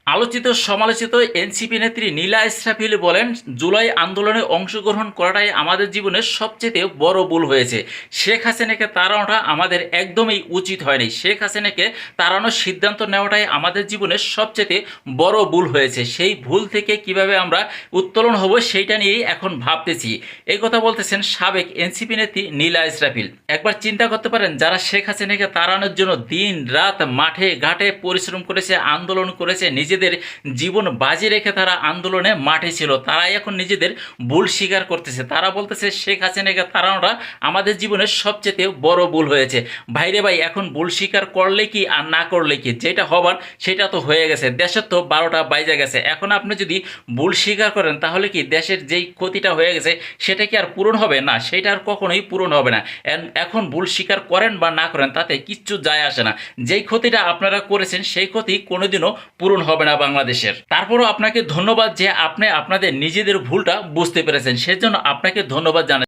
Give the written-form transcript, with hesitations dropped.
আলোচিত সমালোচিত এনসিপি নেত্রী নীলা ইসরাফিল বলেন, জুলাই আন্দোলনে অংশগ্রহণ করাটাই আমাদের জীবনের সবচেয়ে বড় ভুল হয়েছে। শেখ হাসিনাকে তাড়ানোটা আমাদের একদমই উচিত হয়নি। শেখ হাসিনাকে তাড়ানোর সিদ্ধান্ত নেওয়াটাই আমাদের জীবনের সবচেয়ে বড় ভুল হয়েছে। সেই ভুল থেকে কিভাবে আমরা উত্তোলন হব সেইটা নিয়েই এখন ভাবতেছি। এই কথা বলতেছেন সাবেক এনসিপি নেত্রী নীলা ইসরাফিল। একবার চিন্তা করতে পারেন, যারা শেখ হাসিনাকে তাড়ানোর জন্য দিন রাত মাঠে ঘাটে পরিশ্রম করেছে, আন্দোলন করেছে, নিজেদের জীবন বাজি রেখে তারা আন্দোলনে মাঠে ছিল, তারাই এখন নিজেদের ভুল স্বীকার করতেছে। তারা বলতেছে শেখ হাসিনাকে তাড়ানোটা আমাদের জীবনের সবচেয়ে বড় ভুল হয়েছে। ভাইরে ভাই, এখন ভুল স্বীকার করলে কি আর না করলে কি, যেটা হবার সেটা তো হয়ে গেছে। দেশের তো 12টা বাইজে গেছে। এখন আপনি যদি ভুল স্বীকার করেন তাহলে কি দেশের যেই ক্ষতিটা হয়ে গেছে সেটা কি আর পূরণ হবে? না, সেটা আর কখনোই পূরণ হবে না। এখন ভুল স্বীকার করেন বা না করেন তাতে কিচ্ছু যায় আসে না। যেই ক্ষতিটা আপনারা করেছেন সেই ক্ষতি কোনোদিনও পূরণ হবে না বাংলাদেশের। তারপরও আপনাকে ধন্যবাদ যে আপনি আপনাদের নিজেদের ভুলটা বুঝতে পেরেছেন, সেজন্য আপনাকে ধন্যবাদ জানাই।